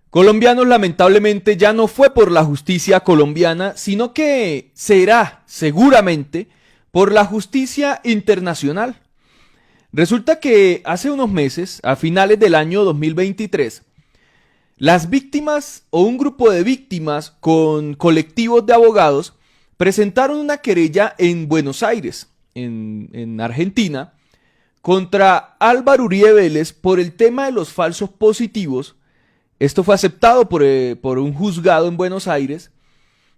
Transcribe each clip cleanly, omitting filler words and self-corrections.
Colombianos, lamentablemente ya no fue por la justicia colombiana, sino que será seguramente por la justicia internacional. Resulta que hace unos meses, a finales del año 2023, las víctimas o un grupo de víctimas con colectivos de abogados presentaron una querella en Buenos Aires, en Argentina, contra Álvaro Uribe Vélez por el tema de los falsos positivos. Esto fue aceptado por un juzgado en Buenos Aires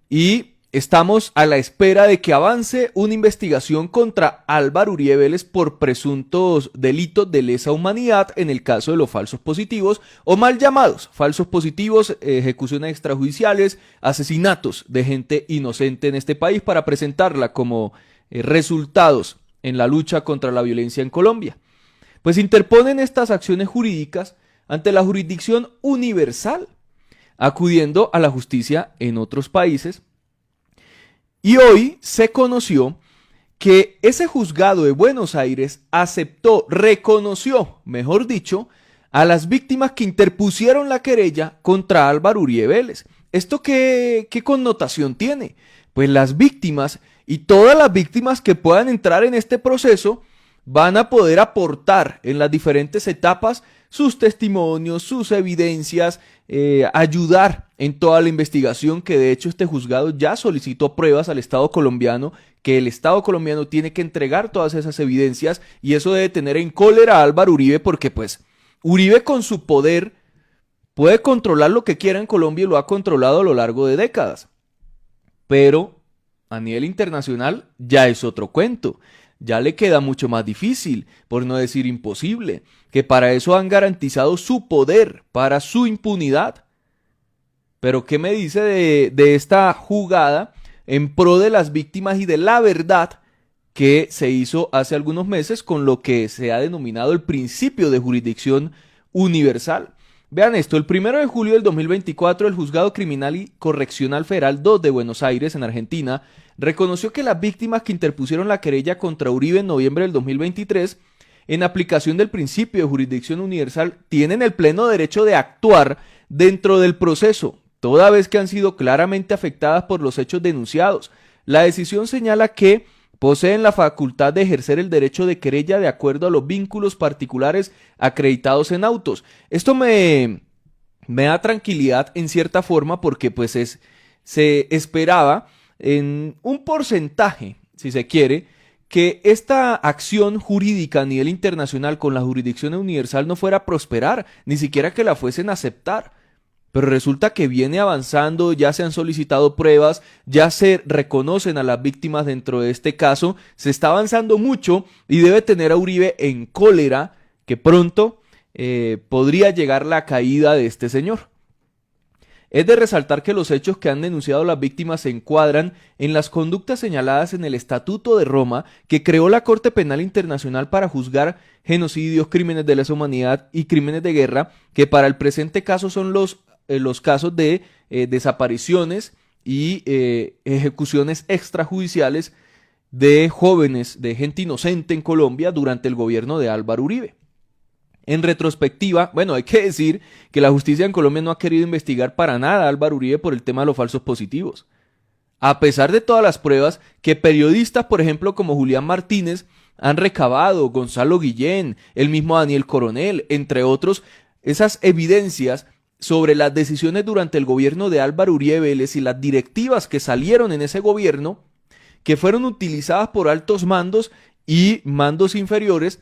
y estamos a la espera de que avance una investigación contra Álvaro Uribe Vélez por presuntos delitos de lesa humanidad en el caso de los falsos positivos o mal llamados falsos positivos, ejecuciones extrajudiciales, asesinatos de gente inocente en este país para presentarla como resultados en la lucha contra la violencia en Colombia. Pues interponen estas acciones jurídicas ante la jurisdicción universal, acudiendo a la justicia en otros países. Y hoy se conoció que ese juzgado de Buenos Aires aceptó, reconoció, mejor dicho, a las víctimas que interpusieron la querella contra Álvaro Uribe Vélez. ¿Esto qué connotación tiene? Pues las víctimas y todas las víctimas que puedan entrar en este proceso van a poder aportar en las diferentes etapas sus testimonios, sus evidencias, ayudar en toda la investigación, que de hecho este juzgado ya solicitó pruebas al Estado colombiano, que el Estado colombiano tiene que entregar todas esas evidencias, y eso debe tener en cólera a Álvaro Uribe, porque pues Uribe con su poder puede controlar lo que quiera en Colombia y lo ha controlado a lo largo de décadas, pero a nivel internacional ya es otro cuento. Ya le queda mucho más difícil, por no decir imposible, que para eso han garantizado su poder, para su impunidad. Pero ¿qué me dice de esta jugada en pro de las víctimas y de la verdad que se hizo hace algunos meses con lo que se ha denominado el principio de jurisdicción universal? Vean esto, el 1 de julio del 2024 el Juzgado Criminal y Correccional Federal 2 de Buenos Aires, en Argentina, reconoció que las víctimas que interpusieron la querella contra Uribe en noviembre del 2023, en aplicación del principio de jurisdicción universal, tienen el pleno derecho de actuar dentro del proceso, toda vez que han sido claramente afectadas por los hechos denunciados. La decisión señala que poseen la facultad de ejercer el derecho de querella de acuerdo a los vínculos particulares acreditados en autos. Esto me da tranquilidad en cierta forma porque pues se esperaba en un porcentaje, si se quiere, que esta acción jurídica a nivel internacional con la jurisdicción universal no fuera a prosperar, ni siquiera que la fuesen a aceptar. Pero resulta que viene avanzando, ya se han solicitado pruebas, ya se reconocen a las víctimas dentro de este caso, se está avanzando mucho y debe tener a Uribe en cólera que pronto podría llegar la caída de este señor. Es de resaltar que los hechos que han denunciado las víctimas se encuadran en las conductas señaladas en el Estatuto de Roma que creó la Corte Penal Internacional para juzgar genocidios, crímenes de lesa humanidad y crímenes de guerra, que para el presente caso son los casos de desapariciones y ejecuciones extrajudiciales de jóvenes, de gente inocente en Colombia durante el gobierno de Álvaro Uribe. En retrospectiva, bueno, hay que decir que la justicia en Colombia no ha querido investigar para nada a Álvaro Uribe por el tema de los falsos positivos. A pesar de todas las pruebas que periodistas, por ejemplo, como Julián Martínez, han recabado, Gonzalo Guillén, el mismo Daniel Coronel, entre otros, esas evidencias sobre las decisiones durante el gobierno de Álvaro Uribe Vélez y las directivas que salieron en ese gobierno, que fueron utilizadas por altos mandos y mandos inferiores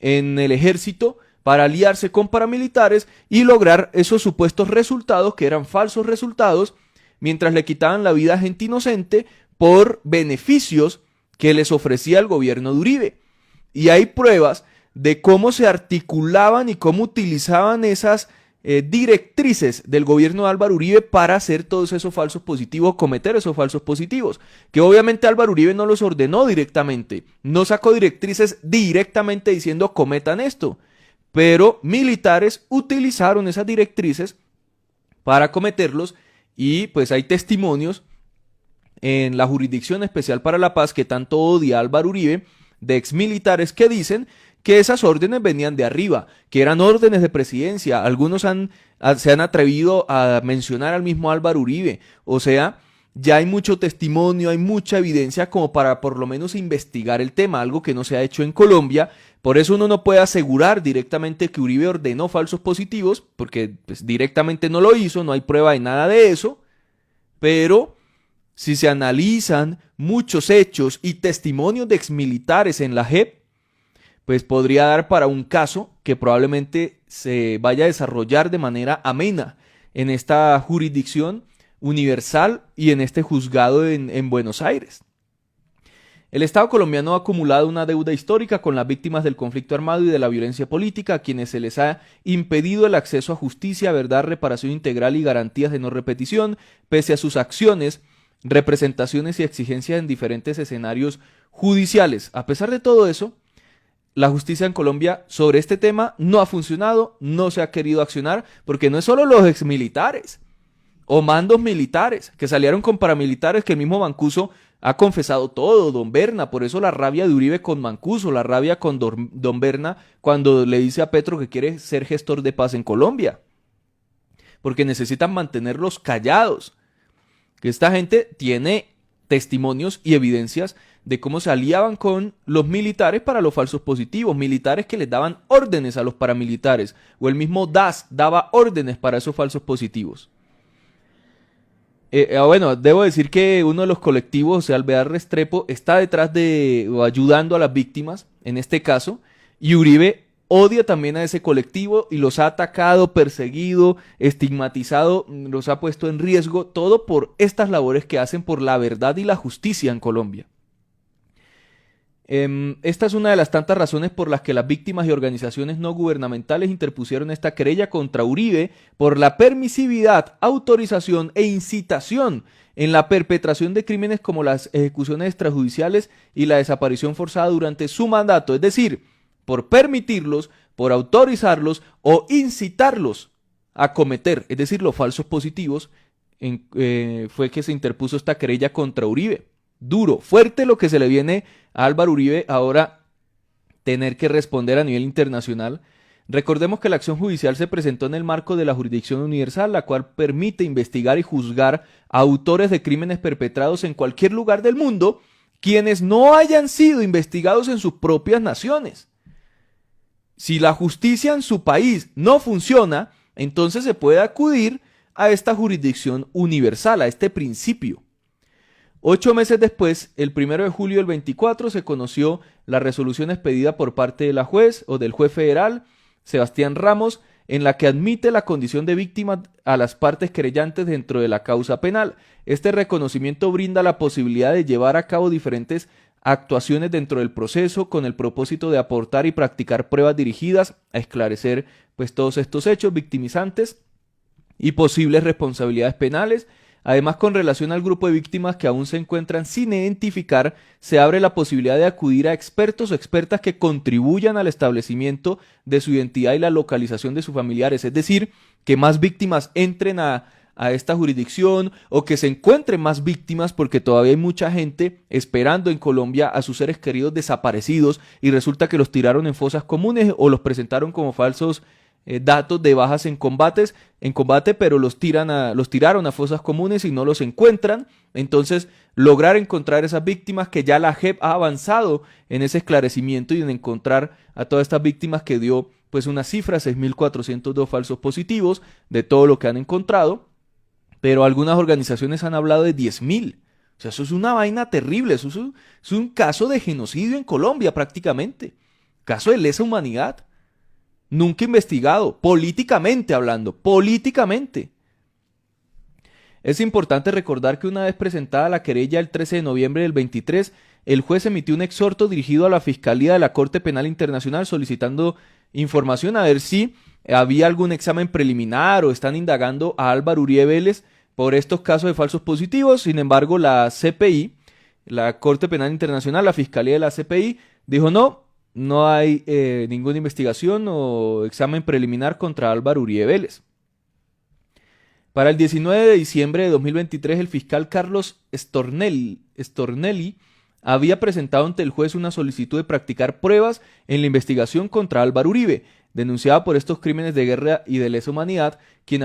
en el ejército para aliarse con paramilitares y lograr esos supuestos resultados que eran falsos resultados, mientras le quitaban la vida a gente inocente por beneficios que les ofrecía el gobierno de Uribe. Y hay pruebas de cómo se articulaban y cómo utilizaban esas directrices del gobierno de Álvaro Uribe para hacer todos esos falsos positivos, cometer esos falsos positivos, que obviamente Álvaro Uribe no los ordenó directamente, no sacó directrices directamente diciendo cometan esto, pero militares utilizaron esas directrices para cometerlos y pues hay testimonios en la Jurisdicción Especial para la Paz que tanto odia a Álvaro Uribe, de exmilitares que dicen que esas órdenes venían de arriba, que eran órdenes de presidencia. Algunos han se han atrevido a mencionar al mismo Álvaro Uribe. O sea, ya hay mucho testimonio, hay mucha evidencia como para por lo menos investigar el tema, algo que no se ha hecho en Colombia. Por eso uno no puede asegurar directamente que Uribe ordenó falsos positivos, porque pues, directamente no lo hizo, no hay prueba de nada de eso. Pero si se analizan muchos hechos y testimonios de exmilitares en la JEP, pues podría dar para un caso que probablemente se vaya a desarrollar de manera amena en esta jurisdicción universal y en este juzgado en Buenos Aires. El Estado colombiano ha acumulado una deuda histórica con las víctimas del conflicto armado y de la violencia política, a quienes se les ha impedido el acceso a justicia, verdad, reparación integral y garantías de no repetición, pese a sus acciones, representaciones y exigencias en diferentes escenarios judiciales. A pesar de todo eso, la justicia en Colombia sobre este tema no ha funcionado, no se ha querido accionar, porque no es solo los exmilitares o mandos militares que salieron con paramilitares, que el mismo Mancuso ha confesado todo, don Berna. Por eso la rabia de Uribe con Mancuso, la rabia con don Berna cuando le dice a Petro que quiere ser gestor de paz en Colombia, porque necesitan mantenerlos callados. Que esta gente tiene testimonios y evidencias de cómo se aliaban con los militares para los falsos positivos, militares que les daban órdenes a los paramilitares, o el mismo DAS daba órdenes para esos falsos positivos. Bueno, debo decir que uno de los colectivos, o sea, Alvear Restrepo, está detrás de, o ayudando a las víctimas, en este caso, y Uribe odia también a ese colectivo y los ha atacado, perseguido, estigmatizado, los ha puesto en riesgo, todo por estas labores que hacen por la verdad y la justicia en Colombia. Esta es una de las tantas razones por las que las víctimas y organizaciones no gubernamentales interpusieron esta querella contra Uribe por la permisividad, autorización e incitación en la perpetración de crímenes como las ejecuciones extrajudiciales y la desaparición forzada durante su mandato, es decir, por permitirlos, por autorizarlos o incitarlos a cometer, es decir, los falsos positivos, fue que se interpuso esta querella contra Uribe. Duro, fuerte lo que se le viene a Álvaro Uribe ahora tener que responder a nivel internacional. Recordemos que la acción judicial se presentó en el marco de la jurisdicción universal, la cual permite investigar y juzgar a autores de crímenes perpetrados en cualquier lugar del mundo, quienes no hayan sido investigados en sus propias naciones. Si la justicia en su país no funciona, entonces se puede acudir a esta jurisdicción universal, a este principio. 8 meses después, el 1 de julio del 24, se conoció la resolución expedida por parte de la juez o del juez federal, Sebastián Ramos, en la que admite la condición de víctima a las partes querellantes dentro de la causa penal. Este reconocimiento brinda la posibilidad de llevar a cabo diferentes actuaciones dentro del proceso con el propósito de aportar y practicar pruebas dirigidas a esclarecer pues todos estos hechos victimizantes y posibles responsabilidades penales. Además, con relación al grupo de víctimas que aún se encuentran sin identificar, se abre la posibilidad de acudir a expertos o expertas que contribuyan al establecimiento de su identidad y la localización de sus familiares. Es decir, que más víctimas entren a esta jurisdicción o que se encuentren más víctimas, porque todavía hay mucha gente esperando en Colombia a sus seres queridos desaparecidos y resulta que los tiraron en fosas comunes o los presentaron como falsos datos de bajas en combate, pero los tiraron a fosas comunes y no los encuentran. Entonces, lograr encontrar esas víctimas, que ya la JEP ha avanzado en ese esclarecimiento y en encontrar a todas estas víctimas, que dio pues una cifra, 6.402 falsos positivos de todo lo que han encontrado, pero algunas organizaciones han hablado de 10.000. O sea, eso es una vaina terrible, eso es un caso de genocidio en Colombia prácticamente, caso de lesa humanidad. Nunca investigado, políticamente hablando, políticamente. Es importante recordar que una vez presentada la querella el 13 de noviembre del 23, el juez emitió un exhorto dirigido a la Fiscalía de la Corte Penal Internacional solicitando información a ver si había algún examen preliminar o están indagando a Álvaro Uribe Vélez por estos casos de falsos positivos. Sin embargo, la CPI, la Corte Penal Internacional, la Fiscalía de la CPI, dijo no hay ninguna investigación o examen preliminar contra Álvaro Uribe Vélez. Para el 19 de diciembre de 2023, el fiscal Carlos Stornelli había presentado ante el juez una solicitud de practicar pruebas en la investigación contra Álvaro Uribe. denunciada por estos crímenes de guerra y de lesa humanidad, quien